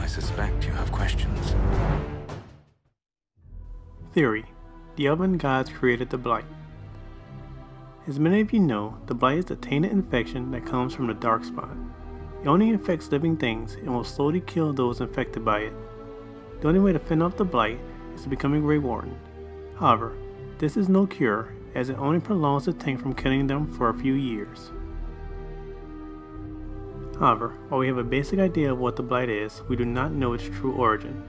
suspect you have questions. Theory: the elven gods created the Blight. As many of you know, the Blight is the tainted infection that comes from the darkspawn. It only infects living things and will slowly kill those infected by it. The only way to fend off the Blight is to become a Grey Warden. However, this is no cure, as it only prolongs the taint from killing them for a few years. However, while we have a basic idea of what the Blight is, we do not know its true origin.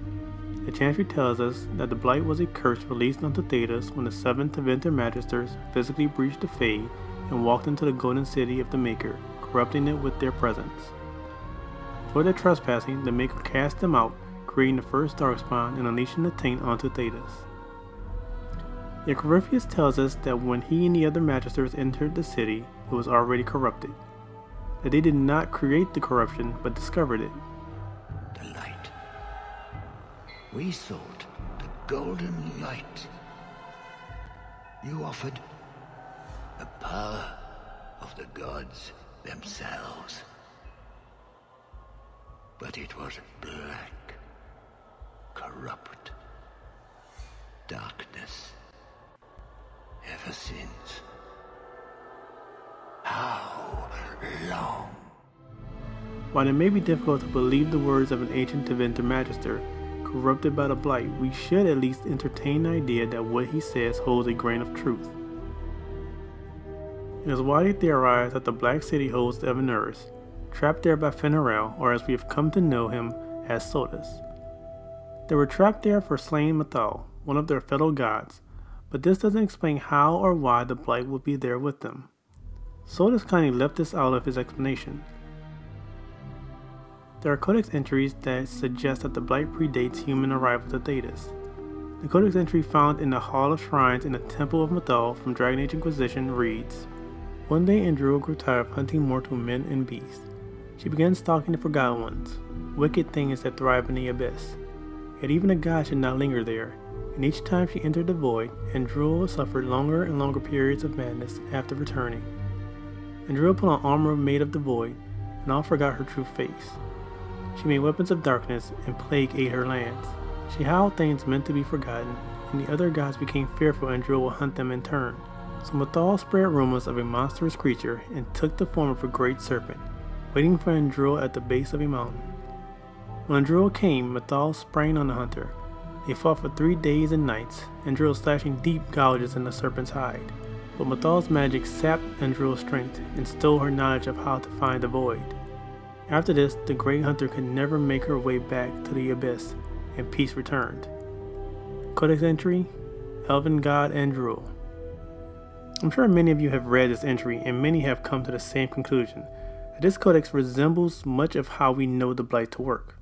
The Chantry tells us that the Blight was a curse released onto Thedas when the 7 Tevinter Magisters physically breached the Fade and walked into the Golden City of the Maker, corrupting it with their presence. For their trespassing, the Maker cast them out, creating the first Darkspawn and unleashing the taint onto Thedas. The Corypheus tells us that when he and the other Magisters entered the city, it was already corrupted. That they did not create the corruption, but discovered it. The light. We sought the golden light. You offered the power of the gods themselves. But it was black, corrupt, darkness. Ever since. How long? While it may be difficult to believe the words of an ancient Tevinter Magister corrupted by the Blight, we should at least entertain the idea that what he says holds a grain of truth. It is widely theorized that the Black City holds the Evanurus, trapped there by Fenarel, or as we have come to know him as Sodas. They were trapped there for slaying Mathal, one of their fellow gods, but this doesn't explain how or why the Blight would be there with them. Sodas kindly left this out of his explanation. There are codex entries that suggest that the Blight predates human arrival to Thedas. The codex entry found in the Hall of Shrines in the Temple of Mathal from Dragon Age Inquisition reads, "One day Andrua grew tired of hunting mortal men and beasts. She began stalking the Forgotten Ones, wicked things that thrive in the abyss. Yet even a god should not linger there, and each time she entered the void, Andrua suffered longer and longer periods of madness after returning. Andrua put on armor made of the void, and all forgot her true face. She made weapons of darkness, and plague ate her lands. She howled things meant to be forgotten, and the other gods became fearful Andrua would hunt them in turn. So Mathal spread rumors of a monstrous creature, and took the form of a great serpent, waiting for Andrua at the base of a mountain. When Andrua came, Mathal sprang on the hunter. They fought for 3 days and nights, Andrua slashing deep gouges in the serpent's hide. But Mathal's magic sapped Andrua's strength and stole her knowledge of how to find the void. After this, the great hunter could never make her way back to the abyss, and peace returned." Codex entry: Elven God Andrua. I'm sure many of you have read this entry, and many have come to the same conclusion, that this codex resembles much of how we know the Blight to work.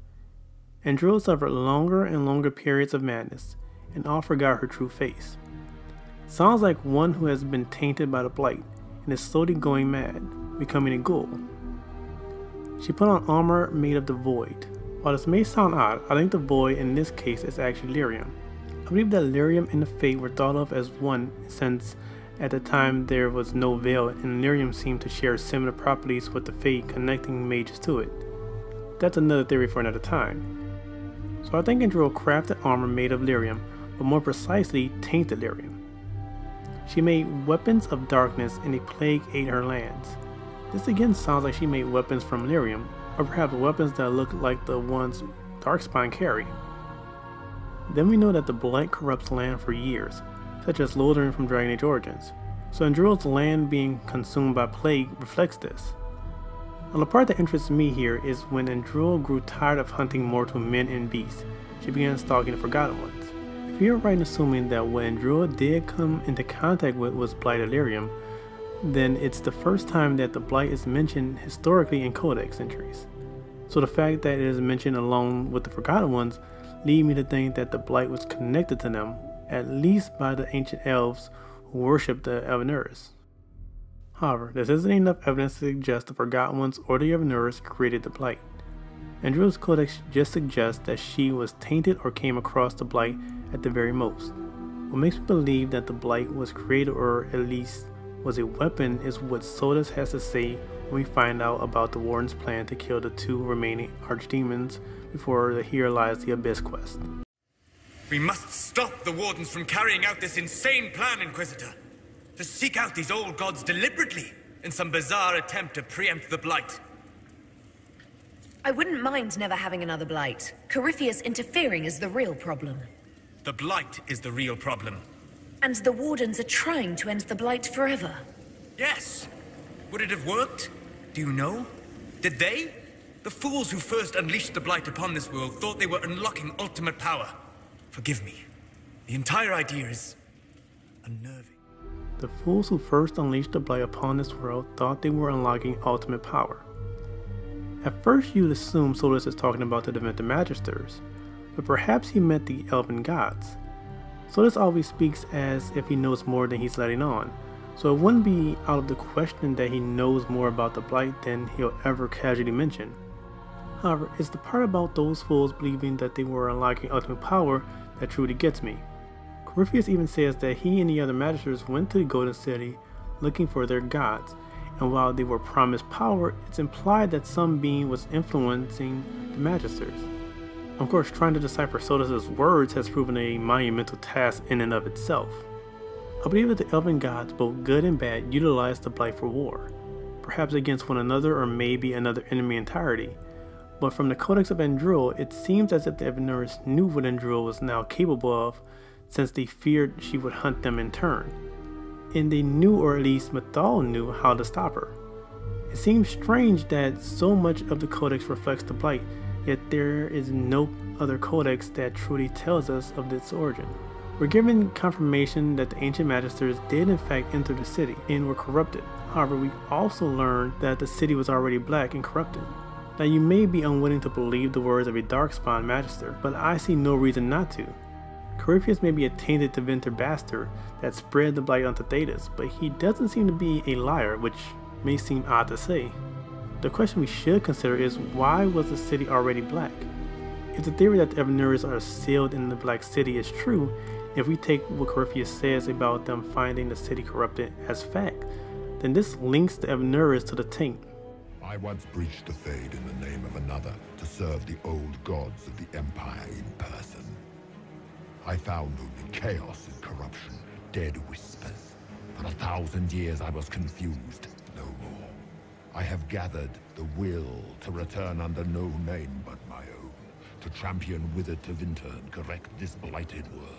Andrua suffered longer and longer periods of madness, and all forgot her true face. Sounds like one who has been tainted by the Blight, and is slowly going mad, becoming a ghoul. She put on armor made of the void. While this may sound odd, I think the void in this case is actually lyrium. I believe that lyrium and the Fade were thought of as one, since at the time there was no veil, and lyrium seemed to share similar properties with the Fade, connecting mages to it. That's another theory for another time. So I think Andrua crafted armor made of lyrium, but more precisely tainted lyrium. She made weapons of darkness, and a plague ate her lands. This again sounds like she made weapons from lyrium, or perhaps weapons that look like the ones Darkspawn carry. Then we know that the Blight corrupts land for years, such as Lothern from Dragon Age Origins, so Andrua's land being consumed by plague reflects this. Now the part that interests me here is when Andrua grew tired of hunting mortal men and beasts, she began stalking the Forgotten Ones. If you're right in assuming that what Andrua did come into contact with was Blight lyrium, then it's the first time that the Blight is mentioned historically in codex entries. So the fact that it is mentioned along with the Forgotten Ones lead me to think that the Blight was connected to them, at least by the ancient elves who worshipped the Evanurus. However, this isn't enough evidence to suggest the Forgotten Ones or the Evanurus created the Blight. Andrua's codex just suggests that she was tainted or came across the Blight at the very most. What makes me believe that the Blight was created, or at least was a weapon is what Thedas has to say when we find out about the Warden's plan to kill the 2 remaining archdemons before the Here Lies the Abyss quest. We must stop the Wardens from carrying out this insane plan, Inquisitor. To seek out these old gods deliberately in some bizarre attempt to preempt the Blight. I wouldn't mind never having another Blight. Corypheus interfering is the real problem. The Blight is the real problem. And the Wardens are trying to end the Blight forever. Yes. Would it have worked? Do you know? Did they? The fools who first unleashed the Blight upon this world thought they were unlocking ultimate power. Forgive me. The entire idea is unnerving. The fools who first unleashed the Blight upon this world thought they were unlocking ultimate power. At first you'd assume Thedas is talking about the Tevinter Magisters, but perhaps he meant the elven gods. Thedas always speaks as if he knows more than he's letting on, so it wouldn't be out of the question that he knows more about the Blight than he'll ever casually mention. However, it's the part about those fools believing that they were unlocking ultimate power that truly gets me. Corypheus even says that he and the other Magisters went to the Golden City looking for their gods, and while they were promised power, it's implied that some being was influencing the Magisters. Of course, trying to decipher Thedas' words has proven a monumental task in and of itself. I believe that the elven gods, both good and bad, utilized the Blight for war, perhaps against one another or maybe another enemy entirely. But from the Codex of Andruil, it seems as if the Evanurus knew what Andruil was now capable of, since they feared she would hunt them in turn. And they knew, or at least Mythal knew, how to stop her. It seems strange that so much of the Codex reflects the Blight, yet there is no other Codex that truly tells us of its origin. We're given confirmation that the ancient Magisters did in fact enter the city and were corrupted. However, we also learned that the city was already black and corrupted. Now you may be unwilling to believe the words of a Darkspawn Magister, but I see no reason not to. Corypheus may be a tainted Tevinter bastard that spread the Blight onto Thedas, but he doesn't seem to be a liar, which may seem odd to say. The question we should consider is, why was the city already black? If the theory that the Evanurus are sealed in the Black City is true, if we take what Corypheus says about them finding the city corrupted as fact, then this links the Evanurus to the taint. I once breached the Fade in the name of another to serve the old gods of the Empire in person. I found only chaos and corruption, dead whispers. For 1,000 years I was confused, no more. I have gathered the will to return under no name but my own, to champion withered Tevinter and correct this blighted world.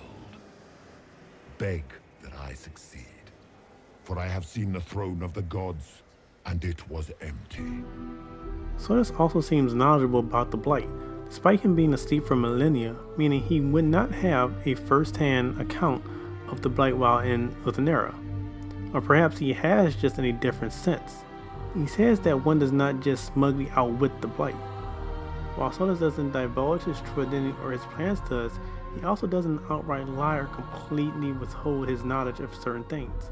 Beg that I succeed, for I have seen the throne of the gods, and it was empty. Thedas also seems knowledgeable about the Blight, despite him being asleep for millennia, meaning he would not have a first-hand account of the Blight while in Uthenera. Or perhaps he has just in a different sense. He says that one does not just smugly outwit the Blight. While Thedas doesn't divulge his true identity or his plans to us, he also doesn't outright lie or completely withhold his knowledge of certain things.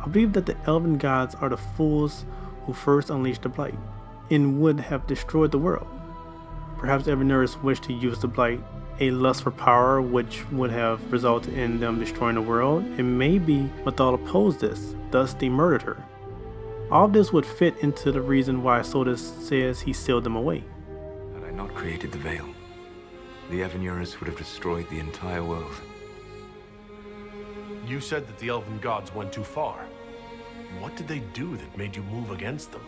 I believe that the elven gods are the fools who first unleashed the Blight, and would have destroyed the world. Perhaps Evanurus wished to use the Blight, a lust for power which would have resulted in them destroying the world, and maybe Mythal opposed this, thus they murdered her. All of this would fit into the reason why Thedas says he sealed them away. Had I not created the Veil, the Evanurus would have destroyed the entire world. You said that the elven gods went too far. What did they do that made you move against them?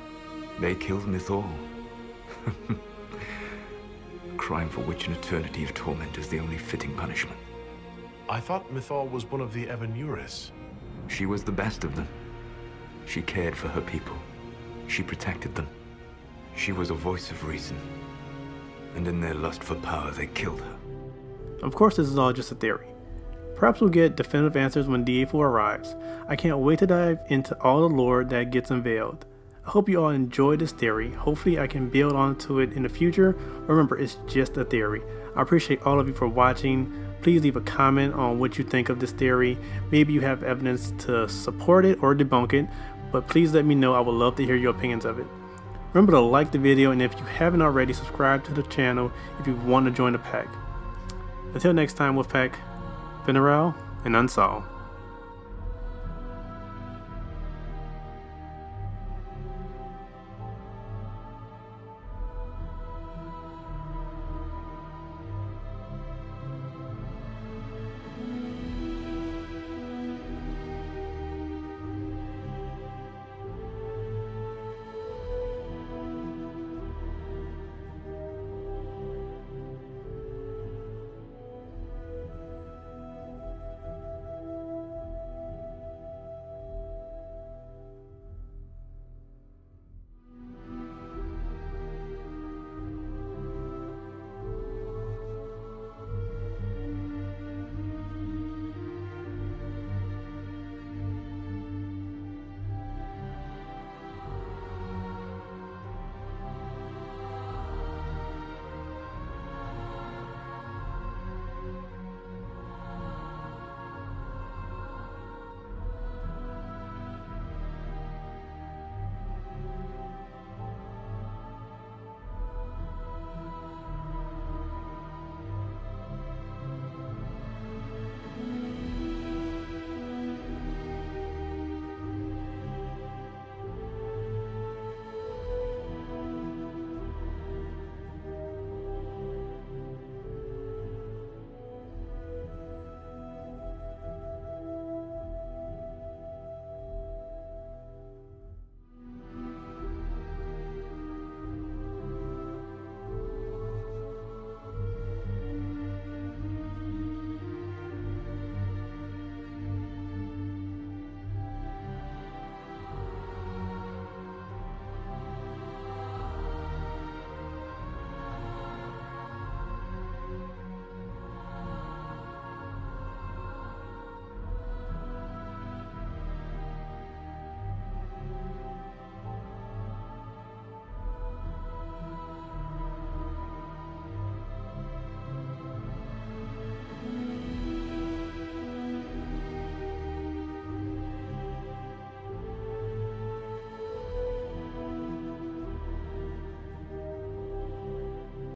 They killed Mythal. A crime for which an eternity of torment is the only fitting punishment. I thought Mythal was one of the Evanurus. She was the best of them. She cared for her people. She protected them. She was a voice of reason. And in their lust for power, they killed her. Of course, this is all just a theory. Perhaps we'll get definitive answers when DA4 arrives. I can't wait to dive into all the lore that gets unveiled. I hope you all enjoyed this theory. Hopefully I can build onto it in the future. Remember, it's just a theory. I appreciate all of you for watching. Please leave a comment on what you think of this theory. Maybe you have evidence to support it or debunk it, but please let me know. I would love to hear your opinions of it. Remember to like the video, and if you haven't already, subscribe to the channel if you want to join the pack. Until next time, Wolfpack, Veneral and Unsolved.